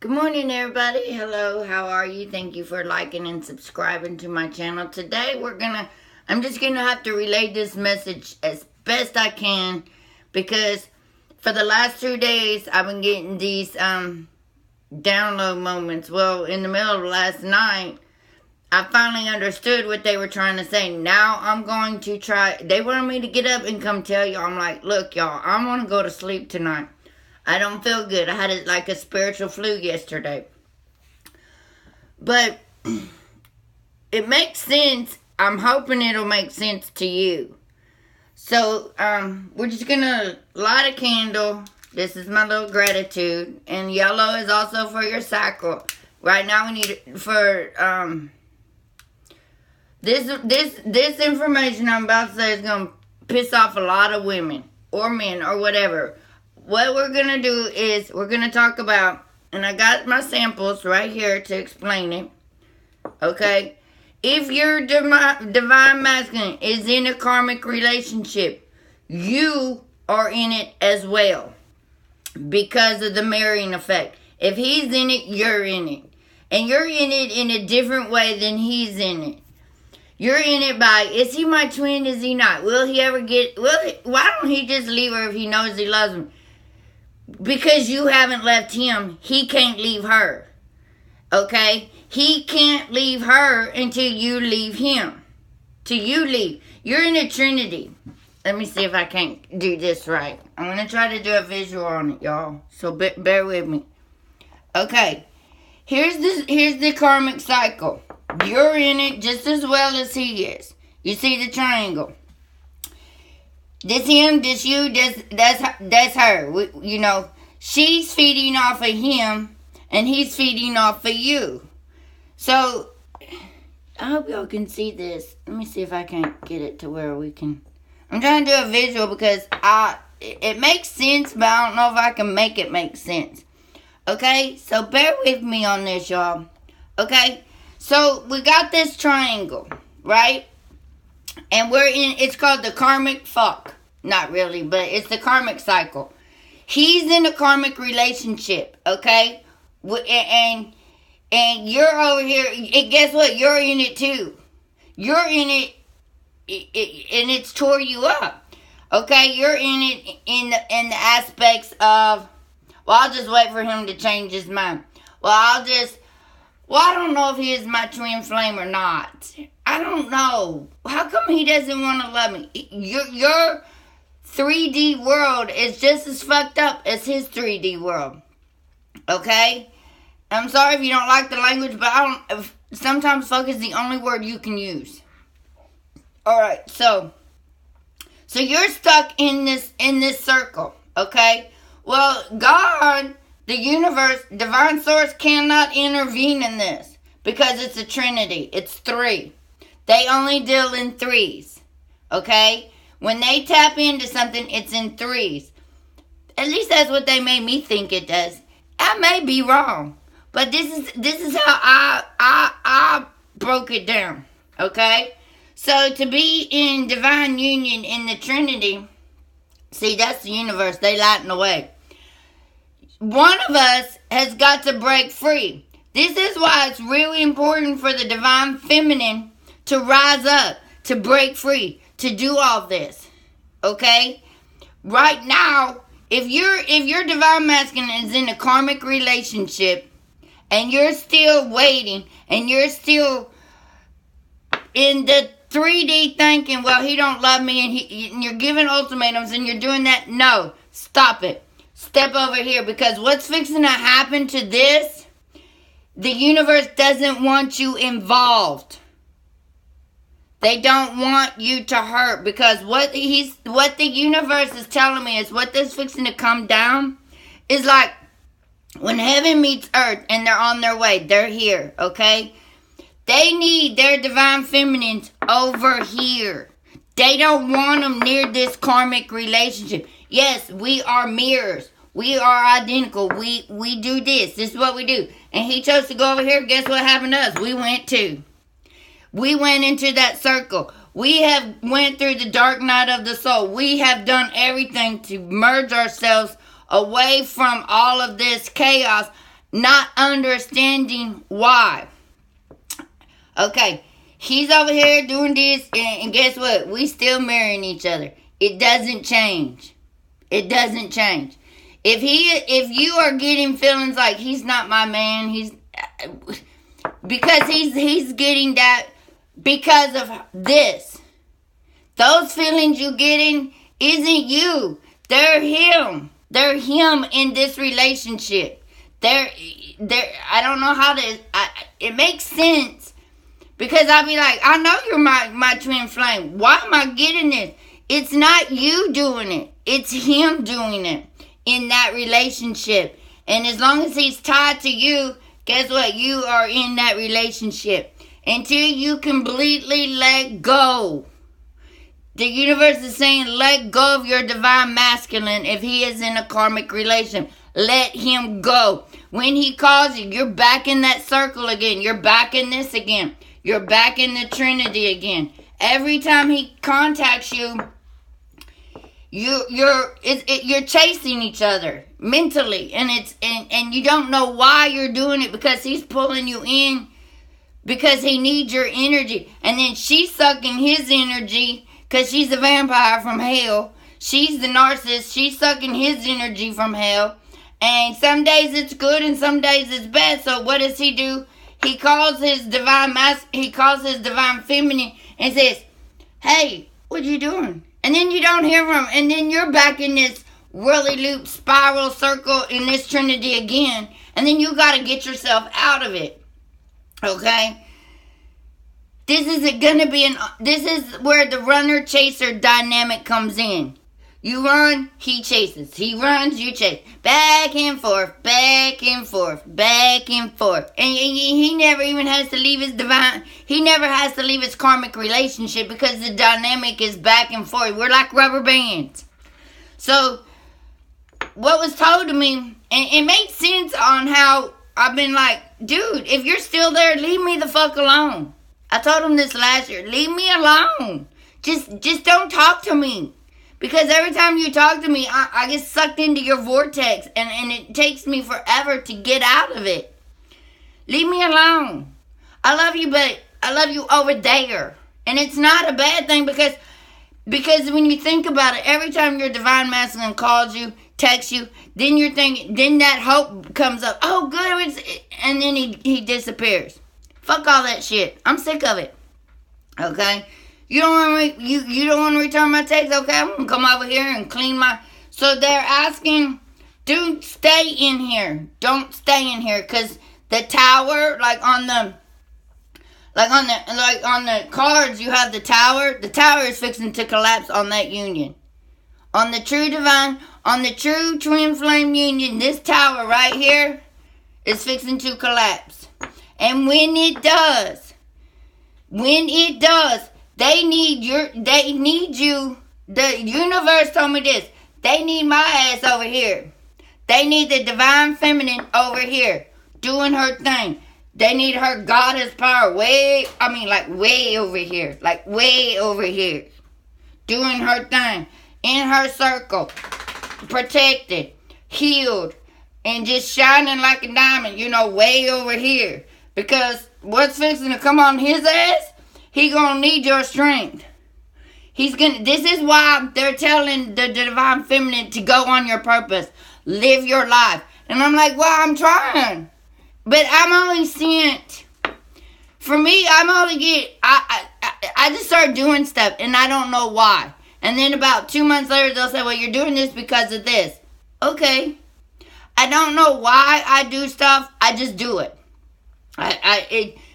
Good morning, everybody. Hello, how are you? Thank you for liking and subscribing to my channel. Today, I'm just gonna have to relay this message as best I can because for the last 2 days, I've been getting these download moments. Well, in the middle of last night, I finally understood what they were trying to say. Now I'm going to try. They wanted me to get up and come tell y'all. I'm like, look, y'all, I want to go to sleep tonight. I don't feel good. I had like a spiritual flu yesterday. But it makes sense. I'm hoping it'll make sense to you. So, we're just going to light a candle. This is my little gratitude. And yellow is also for your sacral. Right now we need it for, this information I'm about to say is going to piss off a lot of women. Or men, or whatever. What we're going to do is, we're going to talk about, and I got my samples right here to explain it, okay? If your divine masculine is in a karmic relationship, you are in it as well because of the marrying effect. If he's in it, you're in it. And you're in it in a different way than he's in it. You're in it by, is he my twin, is he not? Will he ever get, why don't he just leave her if he knows he loves him? Because you haven't left him, he can't leave her. Okay? He can't leave her until you leave him. Till you leave. You're in a trinity. Let me see if I can't do this right. I'm going to try to do a visual on it, y'all. So bear with me. Okay. Here's the karmic cycle. You're in it just as well as he is. You see the triangle. This him, this you, that's her. You know, she's feeding off of him, and he's feeding off of you. So, I hope y'all can see this. Let me see if I can't get it to where we can. I'm trying to do a visual because it makes sense, but I don't know if I can make it make sense. Okay, so bear with me on this, y'all. Okay, so we got this triangle, right? And it's called the karmic fuck. Not really, but it's the karmic cycle. He's in a karmic relationship, okay? And you're over here, and guess what? You're in it too. You're in it, and it's tore you up. Okay? You're in it in the aspects of, well, I'll just wait for him to change his mind. I don't know if he is my twin flame or not. I don't know. How come he doesn't want to love me? Your 3D world is just as fucked up as his 3D world. Okay? I'm sorry if you don't like the language, but sometimes fuck is the only word you can use. Alright, so you're stuck in this circle. Okay? Well, God, the universe, divine source cannot intervene in this because it's a trinity. It's 3. They only deal in 3s. Okay? When they tap into something, it's in 3s. At least that's what they made me think it does. I may be wrong, but this is how I broke it down. Okay? So to be in divine union in the Trinity, see, that's the universe. They lighten the way. One of us has got to break free. This is why it's really important for the divine feminine to rise up, to break free, to do all this. Okay? Right now, if your divine masculine is in a karmic relationship and you're still waiting and you're still in the 3D thinking, well, he don't love me, and you're giving ultimatums and you're doing that, no, stop it. Step over here, because what's fixing to happen to this, the universe doesn't want you involved. They don't want you to hurt, because what the universe is telling me is what that's fixing to come down is like when heaven meets earth and they're on their way. They're here, okay? They need their divine feminines over here. They don't want them near this karmic relationship. Yes, we are mirrors. We are identical. We do this. This is what we do. And he chose to go over here. Guess what happened to us? We went too. We went into that circle. We have went through the dark night of the soul. We have done everything to merge ourselves away from all of this chaos. not understanding why. Okay, he's over here doing this, and guess what? We still marrying each other. It doesn't change. It doesn't change. If you are getting feelings like he's not my man, because he's getting that because of this. Those feelings you getting isn't you. They're him. They're him in this relationship. I don't know how to. It makes sense because I'll be like, I know you're my twin flame. Why am I getting this? It's not you doing it. It's him doing it in that relationship. And as long as he's tied to you, guess what? You are in that relationship. Until you completely let go. The universe is saying, let go of your divine masculine if he is in a karmic relation. Let him go. When he calls you, you're back in that circle again. You're back in this again. You're back in the Trinity again. Every time he contacts you, you're chasing each other mentally, and you don't know why you're doing it because he's pulling you in because he needs your energy, and then she's sucking his energy because she's a vampire from hell. She's the narcissist. She's sucking his energy from hell, and some days it's good and some days it's bad. So what does he do? He calls his divine feminine and says, "Hey, what you doing?" And then you don't hear from him. And then you're back in this whirly loop spiral circle in this Trinity again. And then you got to get yourself out of it. Okay? This is where the runner-chaser dynamic comes in. You run, he chases. He runs, you chase. Back and forth, back and forth, back and forth. And he never even has to leave he never has to leave his karmic relationship because the dynamic is back and forth. We're like rubber bands. So, what was told to me, and it makes sense on how I've been like, dude, if you're still there, leave me the fuck alone. I told him this last year. Leave me alone. Just don't talk to me. Because every time you talk to me, I get sucked into your vortex. And it takes me forever to get out of it. Leave me alone. I love you, but I love you over there. And it's not a bad thing because when you think about it, every time your divine masculine calls you, texts you, then you're thinking, then that hope comes up. Oh, good. And then he disappears. Fuck all that shit. I'm sick of it. Okay? You don't want to return my text? Okay, I'm going to come over here and clean my... So they're asking, dude, stay in here. Don't stay in here. Because the tower, like on the cards, you have the tower. The tower is fixing to collapse on that union. On the true twin flame union, this tower right here is fixing to collapse. And when it does, they need you. The universe told me this. They need my ass over here. They need the divine feminine over here doing her thing. They need her goddess power way over here. Like way over here. Doing her thing. In her circle. Protected. Healed. And just shining like a diamond. Way over here. Because what's fixing to come on his ass? He gonna need your strength. This is why they're telling the divine feminine to go on your purpose. Live your life. And I'm like, well, I'm trying. But I'm only sent. For me, I just start doing stuff and I don't know why. And then about 2 months later, they'll say, well, you're doing this because of this. Okay. I don't know why I do stuff. I just do it.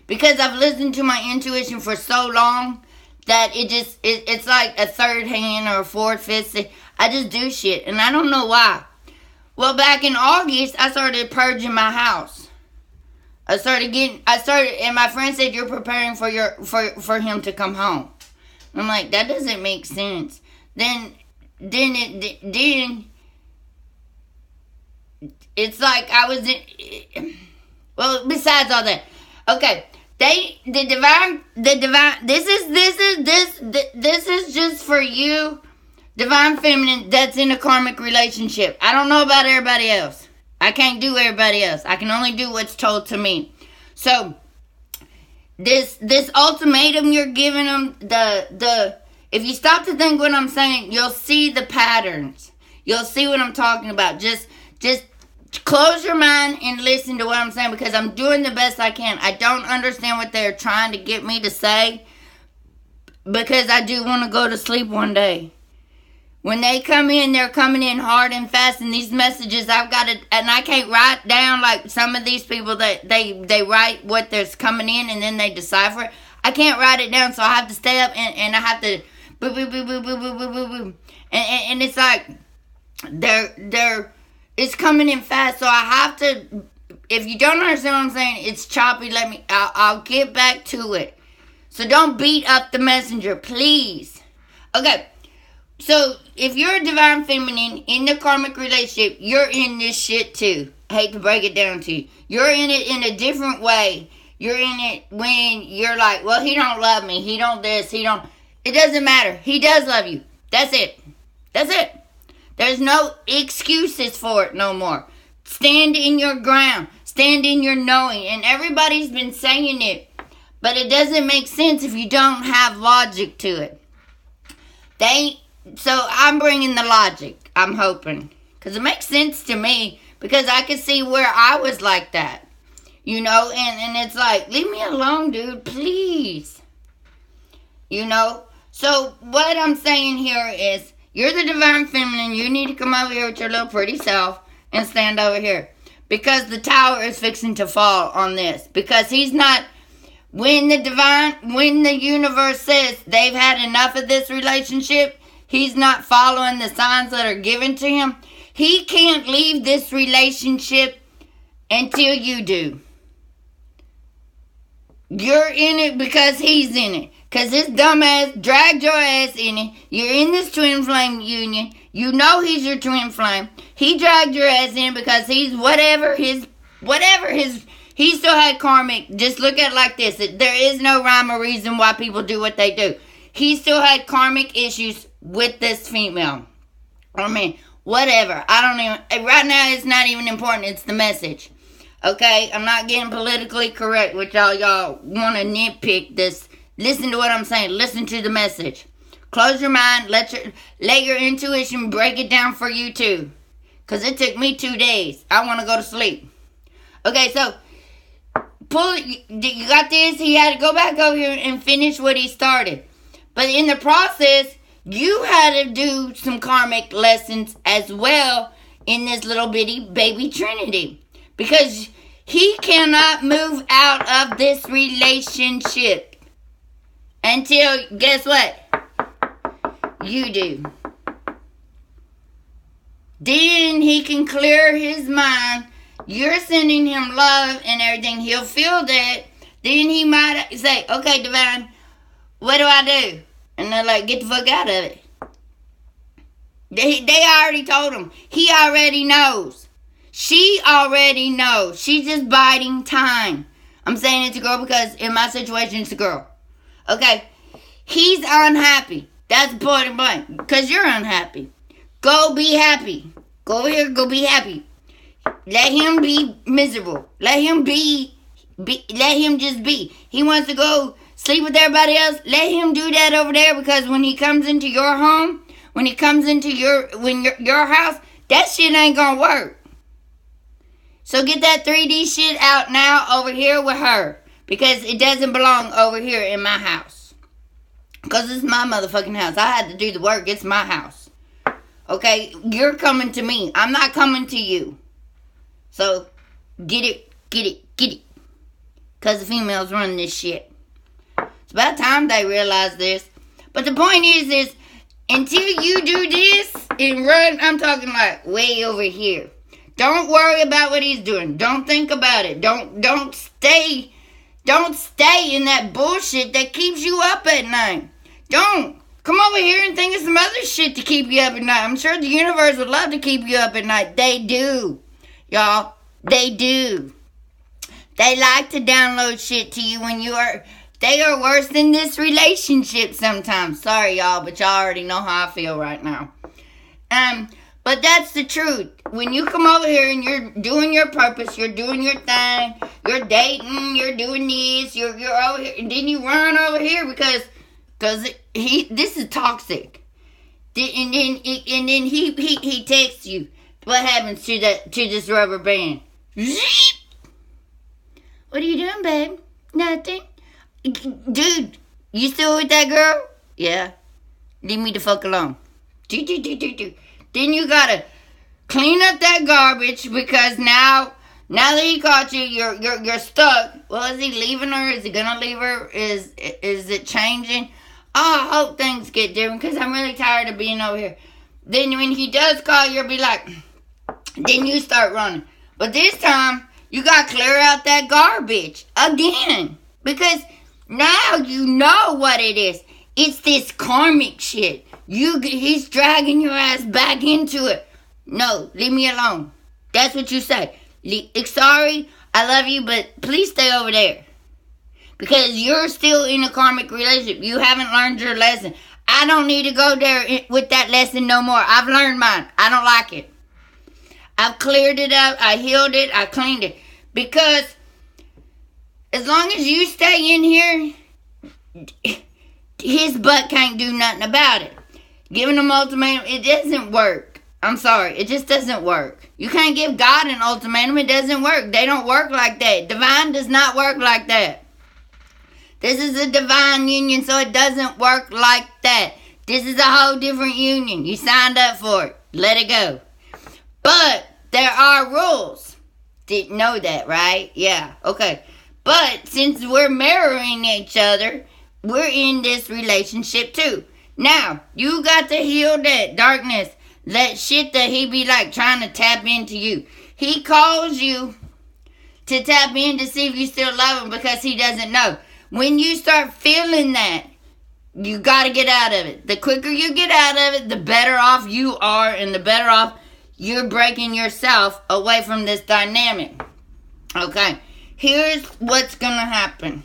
Because I've listened to my intuition for so long that it's like a third hand or a fourth, fifth. I just do shit and I don't know why. Well, back in August, I started purging my house. I started and my friend said, you're preparing for him to come home. I'm like, that doesn't make sense. Then it's like I was in, well, besides all that. Okay. The divine, this is just for you, divine feminine, that's in a karmic relationship. I don't know about everybody else. I can't do everybody else. I can only do what's told to me. So, this ultimatum you're giving them, if you stop to think what I'm saying, you'll see the patterns. You'll see what I'm talking about. Just close your mind and listen to what I'm saying, because I'm doing the best I can. I don't understand what they're trying to get me to say, because I do want to go to sleep one day. When they come in, they're coming in hard and fast, and these messages I've got to, and I can't write down like some of these people that they write what there's coming in and then they decipher it. I can't write it down, so I have to stay up and I have to boo boo boo boo boo boo boo boo boo, and it's like it's coming in fast, so I have to. If you don't understand what I'm saying, it's choppy. I'll get back to it. So don't beat up the messenger, please. Okay. So, if you're a divine feminine in the karmic relationship, you're in this shit too. I hate to break it down to you. You're in it in a different way. You're in it when you're like, well, he don't love me. He don't this. He don't. It doesn't matter. He does love you. That's it. That's it. There's no excuses for it no more. Stand in your ground. Stand in your knowing. And everybody's been saying it. But it doesn't make sense if you don't have logic to it. So I'm bringing the logic, I'm hoping. Because it makes sense to me. Because I can see where I was like that. You know, and it's like, leave me alone, dude, please. You know? So what I'm saying here is, you're the divine feminine. You need to come over here with your little pretty self and stand over here. Because the tower is fixing to fall on this. Because he's not... When the universe says they've had enough of this relationship... He's not following the signs that are given to him. He can't leave this relationship until you do. You're in it because he's in it. Because this dumbass dragged your ass in it. You're in this twin flame union. You know he's your twin flame. He dragged your ass in because he's he still had karmic. Just look at it like this. There is no rhyme or reason why people do what they do. He still had karmic issues with this female. I mean, whatever. I don't even... Right now, it's not even important. It's the message. Okay? I'm not getting politically correct, which y'all want to nitpick this. Listen to what I'm saying. Listen to the message. Close your mind. Let your intuition break it down for you, too. Because it took me 2 days. I want to go to sleep. Okay, so... You got this? He had to go back over here and finish what he started. But in the process... You had to do some karmic lessons as well in this little bitty baby Trinity. Because he cannot move out of this relationship until, guess what? You do. Then he can clear his mind. You're sending him love and everything. He'll feel that. Then he might say, okay, divine, what do I do? And they're like, get the fuck out of it. They already told him. He already knows. She already knows. She's just biding time. I'm saying it's a girl because in my situation, it's a girl. Okay? He's unhappy. That's the point blank. Because you're unhappy. Go be happy. Go over here, go be happy. Let him be miserable. Let him let him just be. He wants to go... sleep with everybody else. Let him do that over there, because when he comes into your home, when he comes into your house, that shit ain't gonna work. So get that 3D shit out now over here with her, because it doesn't belong over here in my house. Because it's my motherfucking house. I had to do the work. It's my house. Okay? You're coming to me. I'm not coming to you. So get it. Because the females run this shit. It's about time they realize this. But the point is until you do this and run, I'm talking like way over here. Don't worry about what he's doing. Don't think about it. Don't stay in that bullshit that keeps you up at night. Don't. Come over here and think of some other shit to keep you up at night. I'm sure the universe would love to keep you up at night. They do. Y'all. They do. They like to download shit to you when you are... They are worse than this relationship sometimes. Sorry, y'all, but y'all already know how I feel right now. But that's the truth. When you come over here and you're doing your purpose, you're doing your thing, you're dating, you're doing this, you're over here, and then you run over here because this is toxic. And then he texts you. What happens to this rubber band? What are you doing, babe? Nothing. Dude, you still with that girl? Yeah. Leave me the fuck alone. Then you gotta clean up that garbage because now that he caught you, you're stuck. Well, is he leaving her? Is he gonna leave her? Is it changing? Oh, I hope things get different because I'm really tired of being over here. Then when he does call, you'll be like, then you start running. But this time, you gotta clear out that garbage again because now you know what it is. It's this karmic shit. He's dragging your ass back into it. No, leave me alone. That's what you say. Sorry, I love you, but please stay over there. Because you're still in a karmic relationship. You haven't learned your lesson. I don't need to go there with that lesson no more. I've learned mine. I don't like it. I've cleared it up. I healed it. I cleaned it. Because as long as you stay in here, his butt can't do nothing about it. Giving him ultimatum, it doesn't work. I'm sorry, it just doesn't work. You can't give God an ultimatum, it doesn't work. They don't work like that. Divine does not work like that. This is a divine union, so it doesn't work like that. This is a whole different union. You signed up for it. Let it go. But there are rules. Didn't know that, right? Yeah, okay. But since we're mirroring each other, we're in this relationship too. Now, you got to heal that darkness, that shit that he be like trying to tap into you. He calls you to tap in to see if you still love him because he doesn't know. When you start feeling that, you got to get out of it. The quicker you get out of it, the better off you are and the better off you're breaking yourself away from this dynamic. Okay, here's what's going to happen.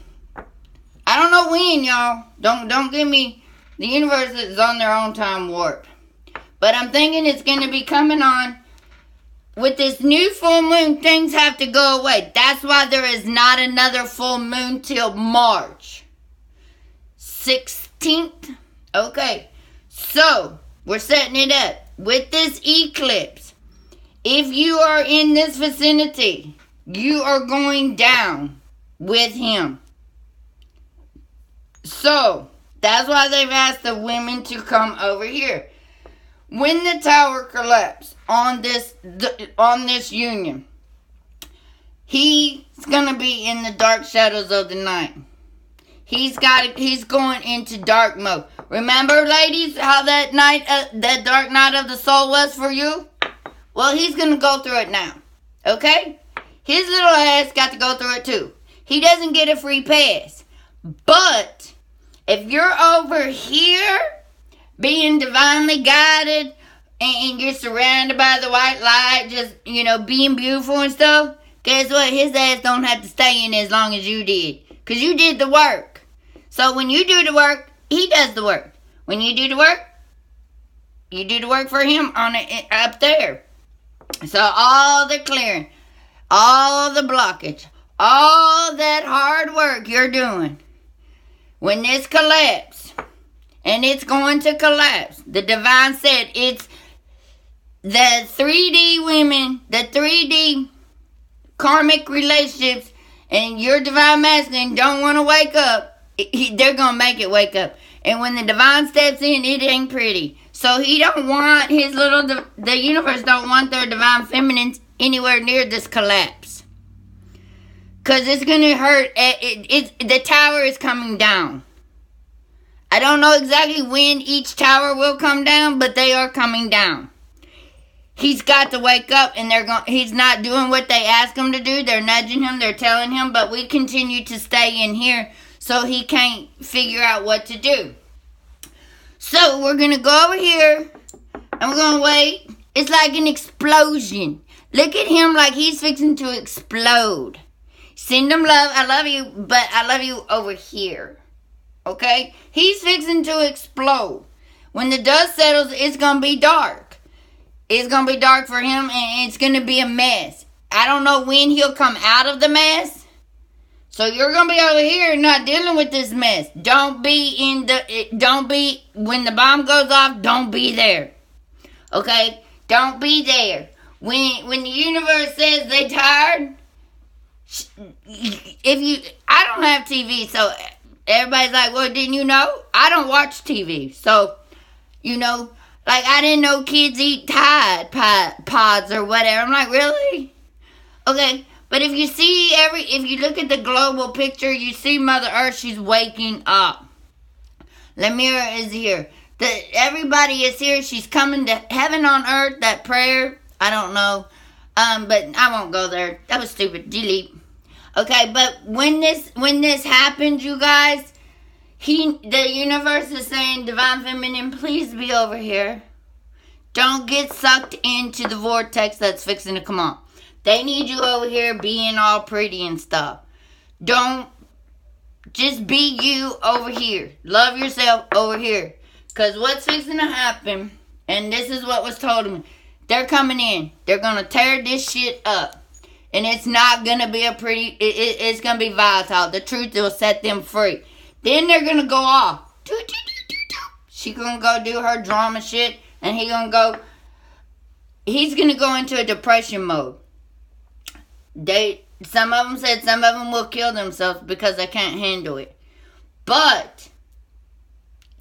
I don't know when, y'all. Don't give me... The universe is on their own time warp. But I'm thinking it's going to be coming on. With this new full moon, things have to go away. That's why there is not another full moon till March 16th. Okay. So, we're setting it up. With this eclipse, if you are in this vicinity, you are going down with him. So... That's why they've asked the women to come over here. When the tower collapsed on this union, he's gonna be in the dark shadows of the night. He's going into dark mode. Remember, ladies, how that dark night of the soul was for you? Well, he's gonna go through it now. Okay? His little ass got to go through it too. He doesn't get a free pass. But if you're over here being divinely guided and you're surrounded by the white light, just, being beautiful and stuff, guess what? His ass don't have to stay in as long as you did. Because you did the work. So when you do the work, he does the work. When you do the work, you do the work for him up there. So all the clearing, all the blockage, all that hard work you're doing, when this collapses, and it's going to collapse, the divine said it's the 3D women, the 3D karmic relationships, and your divine masculine don't want to wake up, they're going to make it wake up. And when the divine steps in, it ain't pretty. So he don't want the universe don't want their divine feminines anywhere near this collapse. Because it's going to hurt. The tower is coming down. I don't know exactly when each tower will come down, but they are coming down. He's got to wake up, and he's not doing what they ask him to do. They're nudging him. They're telling him, but we continue to stay in here so he can't figure out what to do. So we're going to go over here, and we're going to wait. It's like an explosion. Look at him like he's fixing to explode. Send him love. I love you, but I love you over here. Okay? He's fixing to explode. When the dust settles, it's going to be dark. It's going to be dark for him, and it's going to be a mess. I don't know when he'll come out of the mess. So you're going to be over here not dealing with this mess. Don't be, when the bomb goes off, don't be there. Okay? Don't be there. When the universe says they tired, I don't have TV, so everybody's like, well, didn't you know? I don't watch TV. So, like, I didn't know kids eat Tide Pods or whatever. I'm like, really? Okay, but if you look at the global picture, you see Mother Earth, she's waking up. Lemira is here. Everybody is here. She's coming to heaven on earth, that prayer. I don't know. But I won't go there. That was stupid. Delete. Okay, but when this happens, you guys, the universe is saying, Divine Feminine, please be over here. Don't get sucked into the vortex that's fixing to come on. They need you over here being all pretty and stuff. Don't just be you over here. Love yourself over here. Because what's fixing to happen, and this is what was told me, they're coming in. They're going to tear this shit up. And it's not going to be it's going to be volatile. The truth will set them free. Then they're going to go off. She's going to go do her drama shit. And he's going to go into a depression mode. Some of them said some of them will kill themselves because they can't handle it. But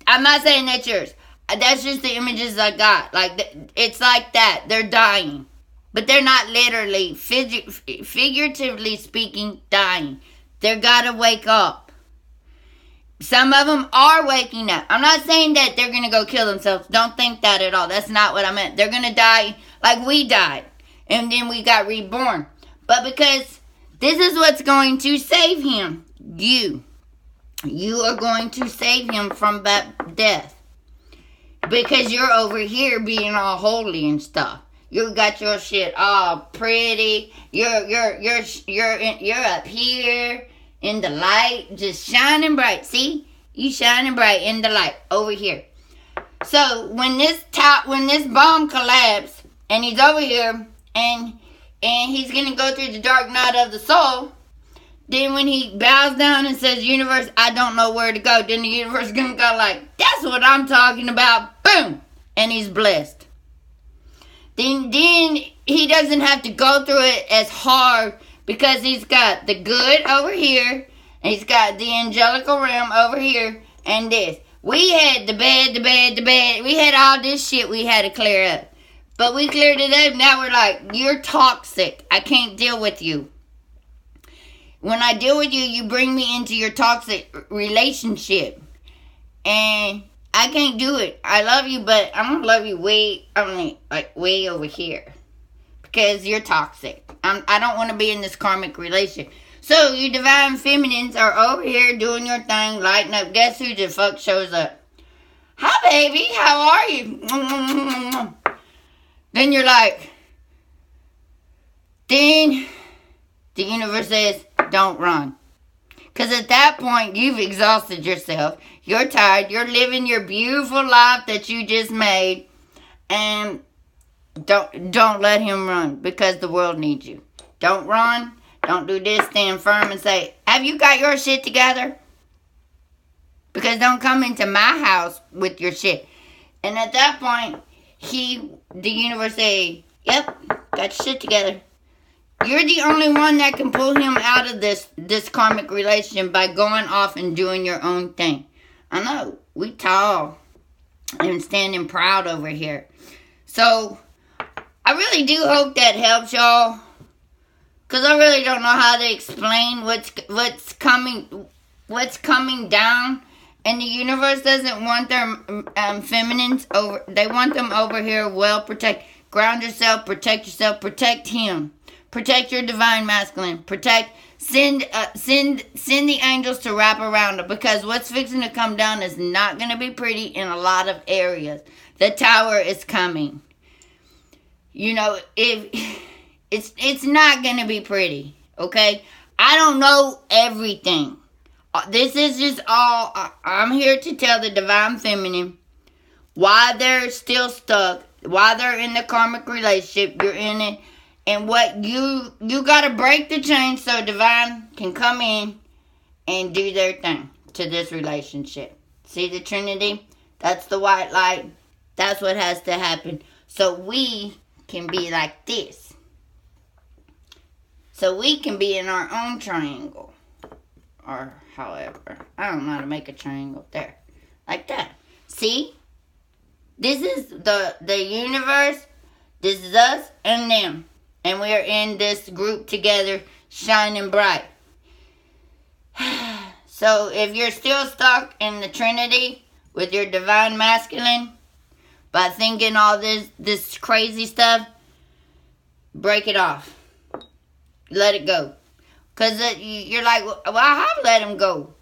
I'm not saying that's yours. That's just the images I got. Like, it's like that. They're dying. But they're not literally, figuratively speaking, dying. They're gotta wake up. Some of them are waking up. I'm not saying that they're gonna go kill themselves. Don't think that at all. That's not what I meant. They're gonna die like we died. And then we got reborn. But because this is what's going to save him. You are going to save him from that death. Because you're over here being all holy and stuff. You got your shit all pretty. You're up here in the light, just shining bright. See, you shining bright in the light over here. So when this bomb collapsed, and he's over here, and he's gonna go through the dark night of the soul. Then when he bows down and says, "Universe, I don't know where to go," then the universe is gonna go like, "That's what I'm talking about." Boom, and he's blessed. Then he doesn't have to go through it as hard because he's got the good over here, and he's got the angelical realm over here, and this. We had the bad. We had all this shit we had to clear up. But we cleared it up. Now we're like, you're toxic. I can't deal with you. When I deal with you, you bring me into your toxic relationship. And I can't do it. I love you, but I'm going to love you way over here. Because you're toxic. I don't want to be in this karmic relationship. So, you divine feminines are over here doing your thing, lighting up. Guess who the fuck shows up? Hi, baby. How are you? Then you're like, then the universe says, don't run. Because at that point, you've exhausted yourself. You're tired. You're living your beautiful life that you just made. And don't let him run because the world needs you. Don't run. Don't do this. Stand firm and say, have you got your shit together? Because don't come into my house with your shit. And at that point, the universe say, yep, got your shit together. You're the only one that can pull him out of this karmic relation by going off and doing your own thing. I know, we tall and standing proud over here. So, I really do hope that helps y'all. Because I really don't know how to explain what's coming down. And the universe doesn't want their feminines over. They want them over here well protected. Ground yourself, protect him. Protect your divine masculine. Send the angels to wrap around it. Because what's fixing to come down is not going to be pretty in a lot of areas. The tower is coming. You know, it's not going to be pretty. Okay? I don't know everything. This is just all. I'm here to tell the divine feminine why they're still stuck. while they're in the karmic relationship, you're in it. And what you got to break the chain so divine can come in and do their thing to this relationship. See the Trinity? That's the white light. That's what has to happen. So we can be like this. So we can be in our own triangle. Or however. I don't know how to make a triangle. There. Like that. See? This is the universe. This is us and them. And we are in this group together, shining bright. So if you're still stuck in the Trinity with your divine masculine, by thinking all this crazy stuff, break it off. Let it go. Because you're like, well, I have let him go.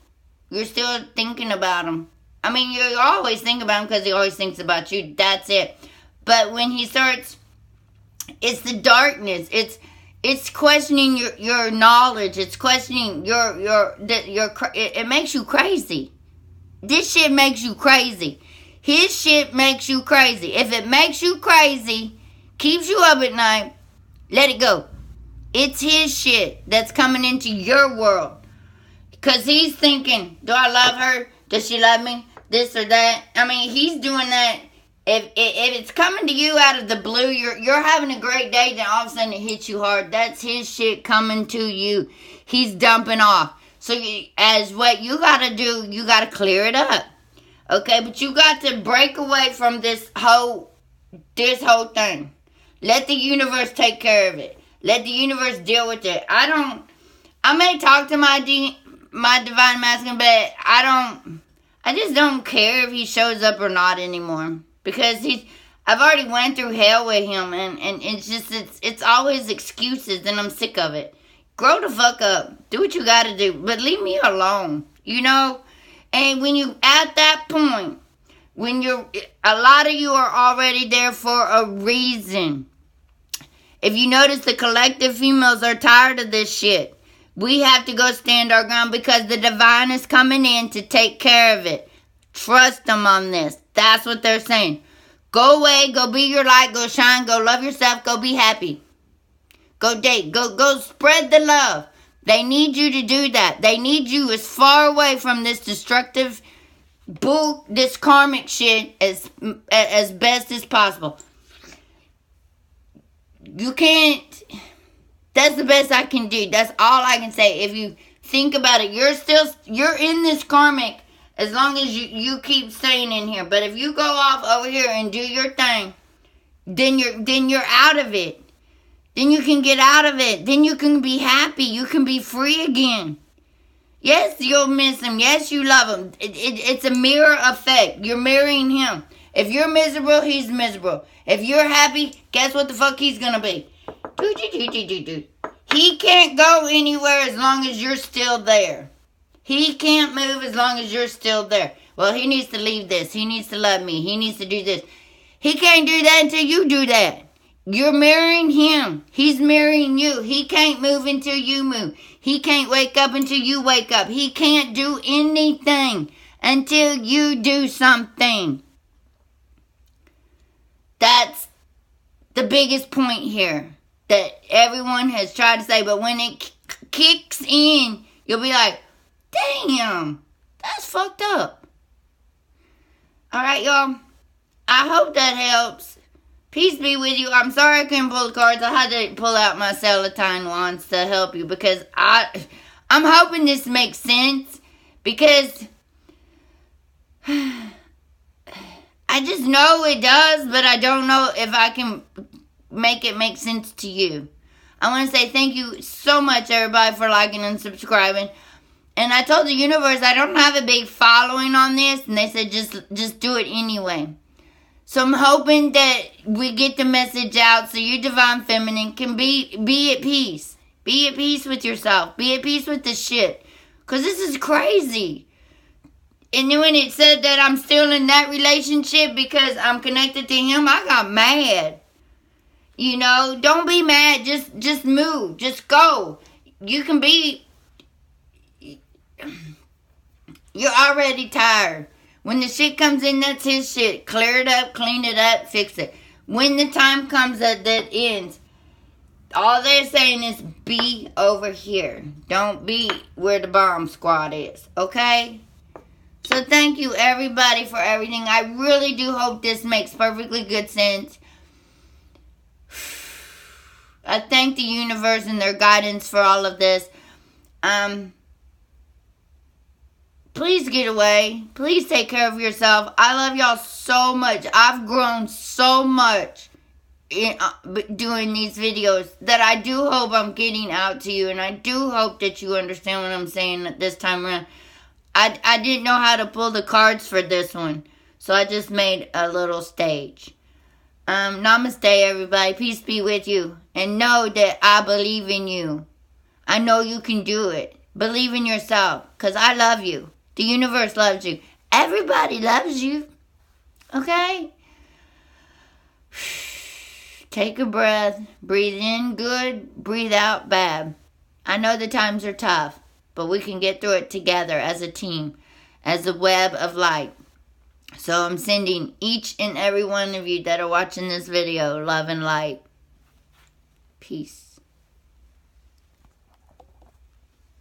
You're still thinking about him. I mean, you always think about him because he always thinks about you. That's it. But when he starts, it's the darkness. It's questioning your knowledge. It's questioning it makes you crazy. This shit makes you crazy. His shit makes you crazy. If it makes you crazy, keeps you up at night, let it go. It's his shit that's coming into your world. Because he's thinking, do I love her? Does she love me? This or that. I mean, he's doing that. If it's coming to you out of the blue, you're having a great day, then all of a sudden it hits you hard. That's his shit coming to you. He's dumping off. So as what you got to do, you got to clear it up. Okay, but you got to break away from this whole thing. Let the universe take care of it. Let the universe deal with it. I may talk to my divine masculine, but I just don't care if he shows up or not anymore. Because I've already went through hell with him, and it's always excuses, and I'm sick of it. Grow the fuck up. Do what you gotta do, but leave me alone. You know? And when you at that point, a lot of you are already there for a reason. If you notice, the collective females are tired of this shit. We have to go stand our ground because the divine is coming in to take care of it. Trust them on this. That's what they're saying. Go away, go be your light, go shine, go love yourself, go be happy. Go date, go spread the love. They need you to do that. They need you as far away from this destructive this karmic shit as best as possible. You can't. That's the best I can do. That's all I can say. If you think about it, you're in this karmic as long as you keep staying in here. But if you go off over here and do your thing, then you're out of it. Then you can get out of it. Then you can be happy. You can be free again. Yes, you'll miss him. Yes, you love him. It's a mirror effect. You're mirroring him. If you're miserable, he's miserable. If you're happy, guess what the fuck he's gonna be? He can't go anywhere as long as you're still there. He can't move as long as you're still there. Well, he needs to leave this. He needs to love me. He needs to do this. He can't do that until you do that. You're mirroring him. He's mirroring you. He can't move until you move. He can't wake up until you wake up. He can't do anything until you do something. That's the biggest point here that everyone has tried to say. But when it kicks in, you'll be like, damn, that's fucked up. All right, y'all. I hope that helps. Peace be with you. I'm sorry I couldn't pull the cards. I had to pull out my celatine wands to help you because I'm hoping this makes sense because I just know it does, but I don't know if I can make it make sense to you. I want to say thank you so much, everybody, for liking and subscribing. And I told the universe I don't have a big following on this, and they said just do it anyway. So I'm hoping that we get the message out so your divine feminine can be at peace. Be at peace with yourself. Be at peace with this shit. Because this is crazy. And then when it said that I'm still in that relationship because I'm connected to him, I got mad. You know, don't be mad. Just move. Just go. You can be... You're already tired. When the shit comes in, that's his shit. Clear it up, clean it up, fix it. When the time comes that ends, all they're saying is be over here. Don't be where the bomb squad is. Okay? So thank you everybody for everything. I really do hope this makes perfectly good sense. I thank the universe and their guidance for all of this. Please get away. Please take care of yourself. I love y'all so much. I've grown so much in doing these videos that I do hope I'm getting out to you. And I do hope that you understand what I'm saying at this time around. I didn't know how to pull the cards for this one. So I just made a little stage. Namaste, everybody. Peace be with you. And know that I believe in you. I know you can do it. Believe in yourself. Because I love you. The universe loves you. Everybody loves you. Okay? Take a breath. Breathe in good. Breathe out bad. I know the times are tough. But we can get through it together as a team. As a web of light. So I'm sending each and every one of you that are watching this video love and light. Peace.